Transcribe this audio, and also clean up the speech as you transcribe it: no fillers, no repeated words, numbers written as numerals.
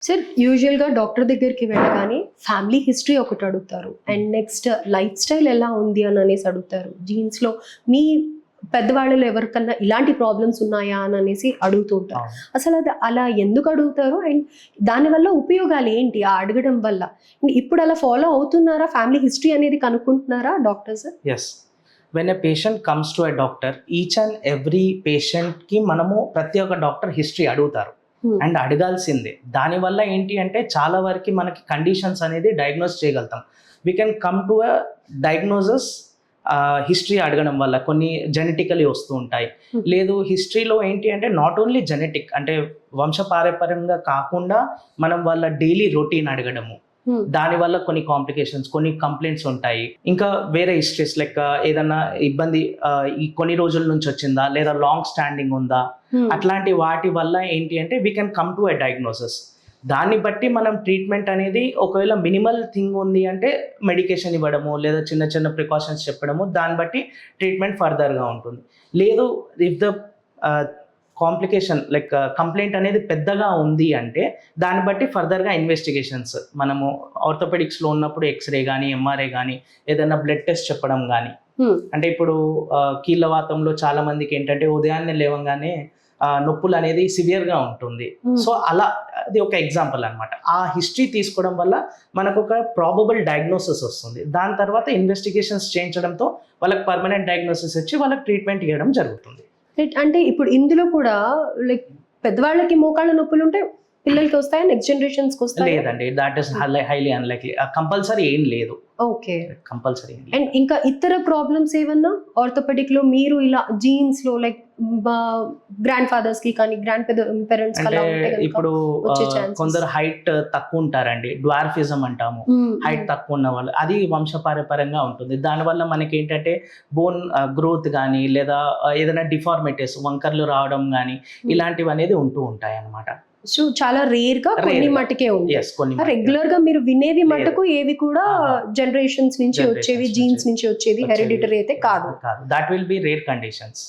Sir యూజువల్గా doctor దగ్గరికి వెళ్ళగానే ఫ్యామిలీ హిస్టరీ ఒకటి అడుగుతారు అండ్ నెక్స్ట్ లైఫ్ స్టైల్ ఎలా ఉంది అని అనేసి అడుగుతారు. జీన్స్లో మీ పెద్దవాళ్ళలో ఎవరికన్నా ఇలాంటి ప్రాబ్లమ్స్ ఉన్నాయా అని అనేసి అడుగుతూ ఉంటారు. అసలు అది అలా ఎందుకు అడుగుతారు అండ్ దానివల్ల ఉపయోగాలు ఏంటి ఆ అడగడం వల్ల? ఇప్పుడు అలా ఫాలో అవుతున్నారా? ఫ్యామిలీ హిస్టరీ అనేది కనుక్కుంటున్నారా doctors? Yes, when a patient comes to a doctor, each and every పేషెంట్కి మనము ప్రతి ఒక్క డాక్టర్ హిస్టరీ అడుగుతారు అండ్ అడగాల్సిందే. దానివల్ల ఏంటి అంటే చాలా వరకు మనకి కండిషన్స్ అనేది డయాగ్నోస్ చేయగలుగుతాం. We can come to a diagnosis history అడగడం వల్ల. కొన్ని జెనెటికలీ వస్తూ ఉంటాయి. లేదు, హిస్టరీలో ఏంటి అంటే నాట్ ఓన్లీ జెనెటిక్, అంటే వంశపారంపర్యంగా కాకుండా మనం వాళ్ళ డైలీ రొటీన్ అడగడము, దానివల్ల కొన్ని కాంప్లికేషన్స్, కొన్ని కంప్లైంట్స్ ఉంటాయి. ఇంకా వేరే హిస్టరీస్ లైక్ ఏదన్నా ఇబ్బంది ఈ కొన్ని రోజుల నుంచి వచ్చిందా, లేదా లాంగ్ స్టాండింగ్ ఉందా, అట్లాంటి వాటి వల్ల ఏంటి అంటే we can come to a diagnosis. దాన్ని బట్టి మనం ట్రీట్మెంట్ అనేది, ఒకవేళ మినిమల్ థింగ్ ఉంది అంటే మెడికేషన్ ఇవ్వడము, లేదా చిన్న చిన్న ప్రికాషన్స్ చెప్పడము, దాన్ని బట్టి ట్రీట్మెంట్ ఫర్దర్గా ఉంటుంది. లేదు, if the complication like complaint అనేది పెద్దగా ఉంది అంటే దాన్ని బట్టి ఫర్దర్గా ఇన్వెస్టిగేషన్స్, మనము ఆర్థోపెడిక్స్లో ఉన్నప్పుడు ఎక్స్రే కానీ, ఎంఆర్ఐ కానీ, ఏదైనా బ్లడ్ టెస్ట్ చెప్పడం కానీ. అంటే ఇప్పుడు కీళ్ళవాతంలో చాలా మందికి ఏంటంటే ఉదయాన్నే లేవగానే నొప్పులు అనేది సివియర్గా ఉంటుంది. సో అలా అది ఒక ఎగ్జాంపుల్ అనమాట. ఆ హిస్టరీ తీసుకోవడం వల్ల మనకు ఒక ప్రాబబుల్ డయాగ్నోసిస్ వస్తుంది. దాని తర్వాత ఇన్వెస్టిగేషన్స్ చేయించడంతో వాళ్ళకి పర్మనెంట్ డయాగ్నోసిస్ వచ్చి వాళ్ళకి ట్రీట్మెంట్ ఇవ్వడం జరుగుతుంది. అంటే ఇప్పుడు ఇందులో కూడా లైక్ పెద్దవాళ్ళకి మోకాళ్ళ నొప్పులు ఉంటే పిల్లలకి వస్తాయా, నెక్స్ట్ జనరేషన్స్ వస్తాయా? లేదండి, that is highly unlikely. Compulsory ఏం లేదు. Okay, compulsory. అండ్ ఇంకా ఇతర ప్రాబ్లమ్స్ ఏమన్నా ఆర్థోపెడిక్ లో మీరు ఇలా జీన్స్ లో లైక్ గ్రాండ్ ఫాదర్స్ కి కానీ గ్రాండ్ పేరెంట్స్ అంటే ఇప్పుడు కొందరు హైట్ తక్కువ ఉంటారండి, డ్వార్ఫిజం అంటాము. హైట్ తక్కువ ఉన్న వాళ్ళు, అది వంశపారంపర్యంగా ఉంటుంది. దానివల్ల మనకి ఏంటంటే బోన్ గ్రోత్ కానీ, లేదా ఏదైనా డిఫార్మిటీస్, వంకర్లు రావడం కానీ, ఇలాంటివి అనేది ఉంటూ ఉంటాయి అన్నమాట. సో చాలా రేర్ గా కొన్ని మట్టుకే ఉంటాయి. రెగ్యులర్ గా మీరు వినేవి మటుకు ఏవి కూడా జనరేషన్స్ నుంచి వచ్చేవి, జీన్స్ నుంచి వచ్చేవి, హెరిడిటరీ అయితే కాదు. That will be rare conditions.